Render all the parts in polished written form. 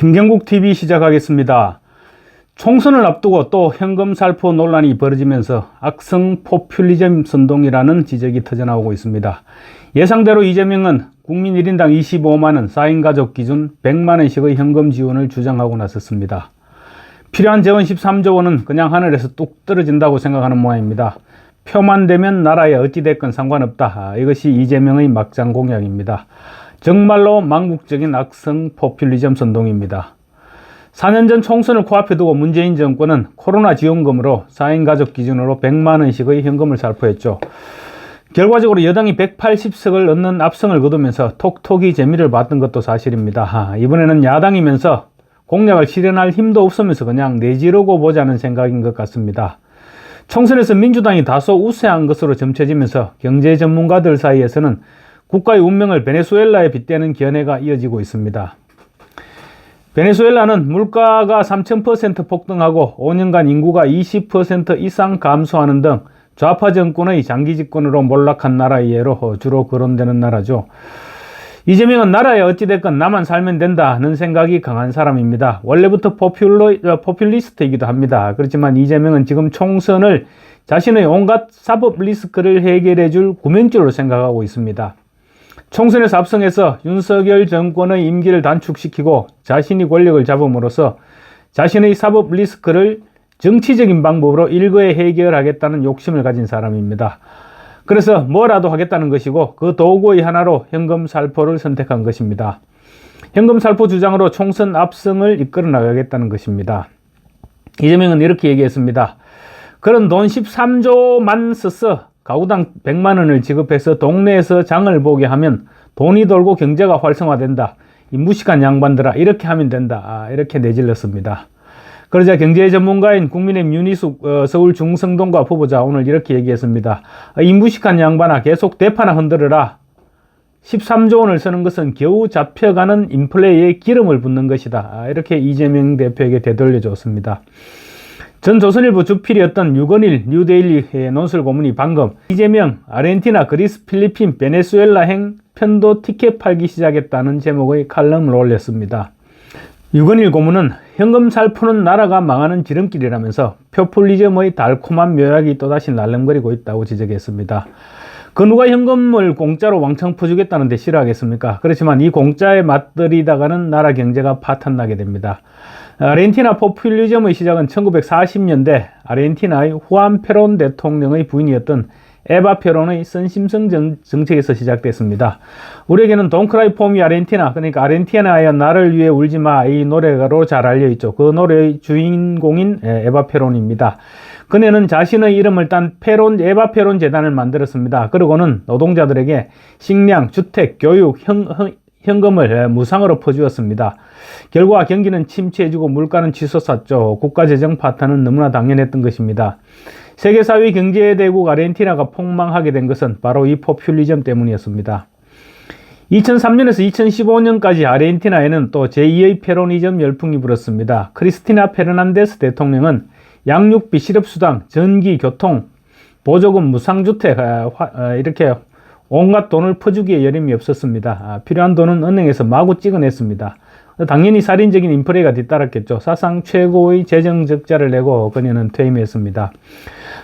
김경국 TV 시작하겠습니다. 총선을 앞두고 또 현금 살포 논란이 벌어지면서 악성 포퓰리즘 선동이라는 지적이 터져나오고 있습니다. 예상대로 이재명은 국민 1인당 25만원, 4인 가족 기준 100만원씩의 현금 지원을 주장하고 나섰습니다. 필요한 재원 13조 원은 그냥 하늘에서 뚝 떨어진다고 생각하는 모양입니다. 표만 되면 나라에 어찌됐건 상관없다. 이것이 이재명의 막장 공약입니다. 정말로 망국적인 악성 포퓰리즘 선동입니다. 4년 전 총선을 코앞에 두고 문재인 정권은 코로나 지원금으로 4인 가족 기준으로 100만원씩의 현금을 살포했죠. 결과적으로 여당이 180석을 얻는 압승을 거두면서 톡톡이 재미를 봤던 것도 사실입니다. 이번에는 야당이면서 공약을 실현할 힘도 없으면서 그냥 내지르고 보자는 생각인 것 같습니다. 총선에서 민주당이 다소 우세한 것으로 점쳐지면서 경제 전문가들 사이에서는 국가의 운명을 베네수엘라에 빗대는 견해가 이어지고 있습니다. 베네수엘라는 물가가 3000% 폭등하고 5년간 인구가 20% 이상 감소하는 등 좌파 정권의 장기 집권으로 몰락한 나라의 예로 주로 거론되는 나라죠. 이재명은 나라에 어찌됐건 나만 살면 된다는 생각이 강한 사람입니다. 원래부터 포퓰리스트이기도 합니다. 그렇지만 이재명은 지금 총선을 자신의 온갖 사법 리스크를 해결해줄 구명줄로 생각하고 있습니다. 총선에서 압승해서 윤석열 정권의 임기를 단축시키고 자신이 권력을 잡음으로써 자신의 사법 리스크를 정치적인 방법으로 일거에 해결하겠다는 욕심을 가진 사람입니다. 그래서 뭐라도 하겠다는 것이고 그 도구의 하나로 현금 살포를 선택한 것입니다. 현금 살포 주장으로 총선 압승을 이끌어 나가겠다는 것입니다. 이재명은 이렇게 얘기했습니다. 그런 돈 13조만 써서 가구당 100만원을 지급해서 동네에서 장을 보게 하면 돈이 돌고 경제가 활성화된다. 이 무식한 양반들아 이렇게 하면 된다. 이렇게 내질렀습니다. 그러자 경제 전문가인 국민의힘 윤희숙 서울 중성동갑 후보자 오늘 이렇게 얘기했습니다. 이 무식한 양반아 계속 대파나 흔들어라. 13조 원을 쓰는 것은 겨우 잡혀가는 인플레이에 기름을 붓는 것이다. 이렇게 이재명 대표에게 되돌려줬습니다. 전 조선일보 주필이었던 유건일 뉴데일리 논술 고문이 방금 이재명 아르헨티나 그리스 필리핀 베네수엘라행 편도 티켓 팔기 시작했다는 제목의 칼럼을 올렸습니다. 유건일 고문은 현금 살포는 나라가 망하는 지름길이라면서 포퓰리즘의 달콤한 묘약이 또다시 날름거리고 있다고 지적했습니다. 그 누가 현금을 공짜로 왕창 퍼주겠다는데 싫어하겠습니까? 그렇지만 이 공짜에 맞들이다가는 나라 경제가 파탄나게 됩니다. 아르헨티나 포퓰리즘의 시작은 1940년대 아르헨티나의 후안 페론 대통령의 부인이었던 에바 페론의 선심성 정책에서 시작됐습니다. 우리에게는 Don't Cry For Me 아르헨티나, 그러니까 아르헨티나야 나를 위해 울지마 이 노래로 잘 알려있죠. 그 노래의 주인공인 에바 페론입니다. 그녀는 자신의 이름을 딴 에바 페론 재단을 만들었습니다. 그러고는 노동자들에게 식량, 주택, 교육, 현금을 무상으로 퍼주었습니다. 결과 경기는 침체해지고 물가는 치솟았죠. 국가재정 파탄은 너무나 당연했던 것입니다. 세계사회 경제대국 아르헨티나가 폭망하게 된 것은 바로 이 포퓰리즘 때문이었습니다. 2003년에서 2015년까지 아르헨티나에는 또 제2의 페로니즘 열풍이 불었습니다. 크리스티나 페르난데스 대통령은 양육비, 실업수당, 전기, 교통, 보조금, 무상주택 이렇게 온갖 돈을 퍼주기에 여림이 없었습니다. 필요한 돈은 은행에서 마구 찍어냈습니다. 당연히 살인적인 인플레이가 뒤따랐겠죠. 사상 최고의 재정 적자를 내고 그녀는 퇴임했습니다.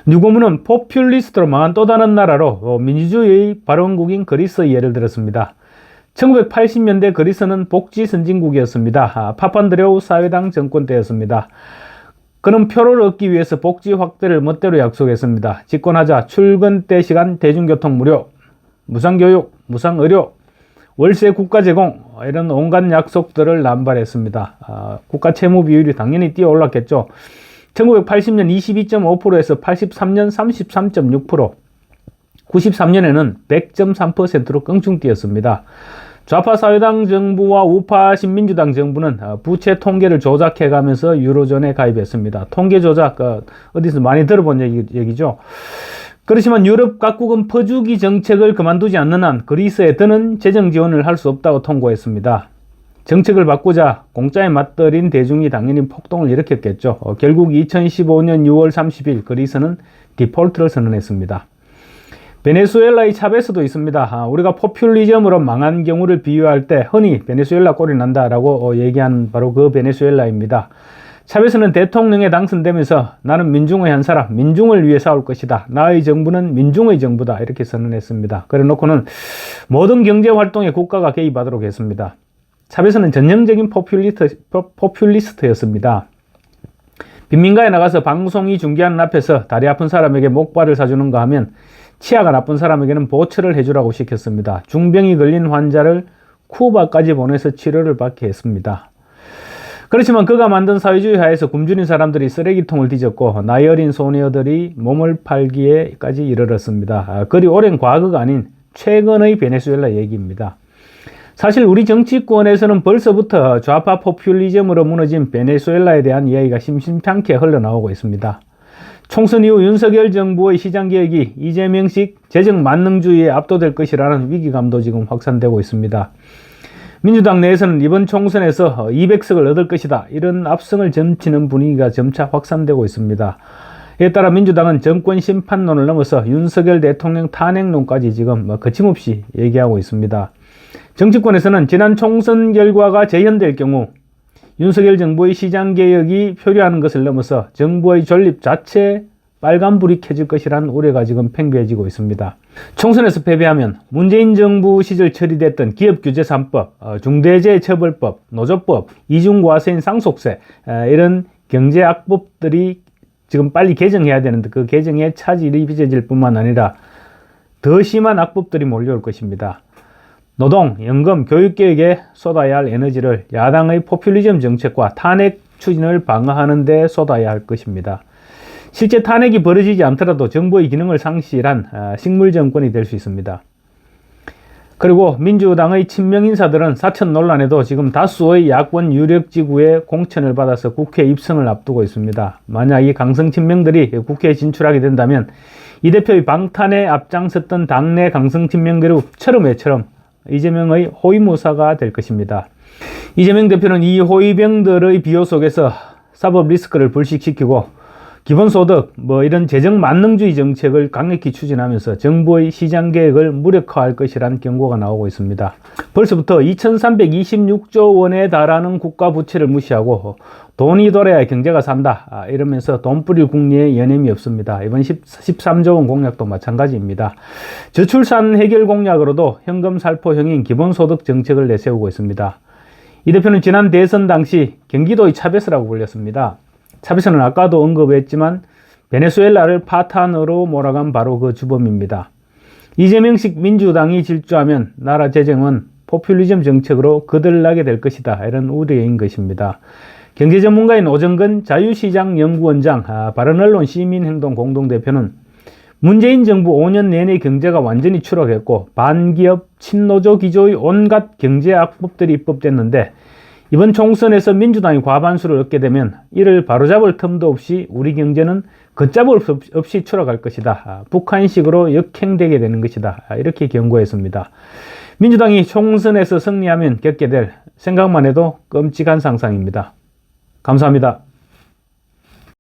뉴고문은 포퓰리스트로 망한 또 다른 나라로 민주주의의 발원국인 그리스의 예를 들었습니다. 1980년대 그리스는 복지 선진국이었습니다. 파판드레우 사회당 정권 때였습니다. 그는 표를 얻기 위해서 복지 확대를 멋대로 약속했습니다. 집권하자 출근 때 시간 대중교통 무료, 무상교육, 무상의료, 월세 국가 제공 이런 온갖 약속들을 남발했습니다. 국가 채무 비율이 당연히 뛰어올랐겠죠. 1980년 22.5%에서 83년 33.6%, 93년에는 100.3%로 껑충 뛰었습니다. 좌파 사회당 정부와 우파 신민주당 정부는 부채 통계를 조작해가면서 유로존에 가입했습니다. 통계 조작 어디서 많이 들어본 얘기죠. 그렇지만 유럽 각국은 퍼주기 정책을 그만두지 않는 한 그리스에 더는 재정 지원을 할 수 없다고 통보했습니다. 정책을 바꾸자 공짜에 맞들인 대중이 당연히 폭동을 일으켰겠죠. 결국 2015년 6월 30일 그리스는 디폴트를 선언했습니다. 베네수엘라의 차베스도 있습니다. 우리가 포퓰리즘으로 망한 경우를 비유할 때 흔히 베네수엘라 꼴이 난다라고 얘기한 바로 그 베네수엘라입니다. 차베스는 대통령에 당선되면서 나는 민중의 한 사람, 민중을 위해 싸울 것이다. 나의 정부는 민중의 정부다. 이렇게 선언했습니다. 그래 놓고는 모든 경제 활동에 국가가 개입하도록 했습니다. 차베스는 전형적인 포퓰리스트였습니다. 빈민가에 나가서 방송이 중계하는 앞에서 다리 아픈 사람에게 목발을 사주는가 하면 치아가 나쁜 사람에게는 보철을 해주라고 시켰습니다. 중병이 걸린 환자를 쿠바까지 보내서 치료를 받게 했습니다. 그렇지만 그가 만든 사회주의 하에서 굶주린 사람들이 쓰레기통을 뒤졌고 나이 어린 소녀들이 몸을 팔기에까지 이르렀습니다. 그리 오랜 과거가 아닌 최근의 베네수엘라 얘기입니다. 사실 우리 정치권에서는 벌써부터 좌파 포퓰리즘으로 무너진 베네수엘라에 대한 이야기가 심심찮게 흘러나오고 있습니다. 총선 이후 윤석열 정부의 시장개혁이 이재명식 재정 만능주의에 압도될 것이라는 위기감도 지금 확산되고 있습니다. 민주당 내에서는 이번 총선에서 200석을 얻을 것이다, 이런 압승을 점치는 분위기가 점차 확산되고 있습니다. 이에 따라 민주당은 정권 심판론을 넘어서 윤석열 대통령 탄핵론까지 지금 거침없이 얘기하고 있습니다. 정치권에서는 지난 총선 결과가 재현될 경우 윤석열 정부의 시장개혁이 표류하는 것을 넘어서 정부의 존립 자체에 빨간불이 켜질 것이라는 우려가 지금 팽배해지고 있습니다. 총선에서 패배하면 문재인 정부 시절 처리됐던 기업규제 3법, 중대재해처벌법, 노조법, 이중과세인 상속세, 이런 경제악법들이 지금 빨리 개정해야 되는데 그 개정에 차질이 빚어질 뿐만 아니라 더 심한 악법들이 몰려올 것입니다. 노동, 연금, 교육개혁에 쏟아야 할 에너지를 야당의 포퓰리즘 정책과 탄핵 추진을 방어하는 데 쏟아야 할 것입니다. 실제 탄핵이 벌어지지 않더라도 정부의 기능을 상실한 식물정권이 될 수 있습니다. 그리고 민주당의 친명 인사들은 사천 논란에도 지금 다수의 야권 유력지구의 공천을 받아서 국회 입성을 앞두고 있습니다. 만약 이 강성 친명들이 국회에 진출하게 된다면 이 대표의 방탄에 앞장섰던 당내 강성 친명 그룹 철음회처럼 이재명의 호위무사가 될 것입니다. 이재명 대표는 이 호위병들의 비호 속에서 사법 리스크를 불식시키고 기본소득, 이런 재정 만능주의 정책을 강력히 추진하면서 정부의 시장개혁을 무력화할 것이라는 경고가 나오고 있습니다. 벌써부터 2326조 원에 달하는 국가 부채를 무시하고 돈이 돌아야 경제가 산다, 이러면서 돈 뿌릴 국리에 여념이 없습니다. 이번 13조 원 공약도 마찬가지입니다. 저출산 해결 공약으로도 현금 살포형인 기본소득 정책을 내세우고 있습니다. 이 대표는 지난 대선 당시 경기도의 차베스라고 불렸습니다. 차베스는 아까도 언급했지만 베네수엘라를 파탄으로 몰아간 바로 그 주범입니다. 이재명식 민주당이 질주하면 나라 재정은 포퓰리즘 정책으로 거들나게 될 것이다, 이런 우려인 것입니다. 경제전문가인 오정근 자유시장연구원장, 바른언론 시민행동 공동대표는 문재인 정부 5년 내내 경제가 완전히 추락했고 반기업, 친노조 기조의 온갖 경제악법들이 입법됐는데 이번 총선에서 민주당이 과반수를 얻게 되면 이를 바로잡을 틈도 없이 우리 경제는 걷잡을 없이 추락할 것이다. 북한식으로 역행되게 되는 것이다. 이렇게 경고했습니다. 민주당이 총선에서 승리하면 겪게 될 생각만 해도 끔찍한 상상입니다. 감사합니다.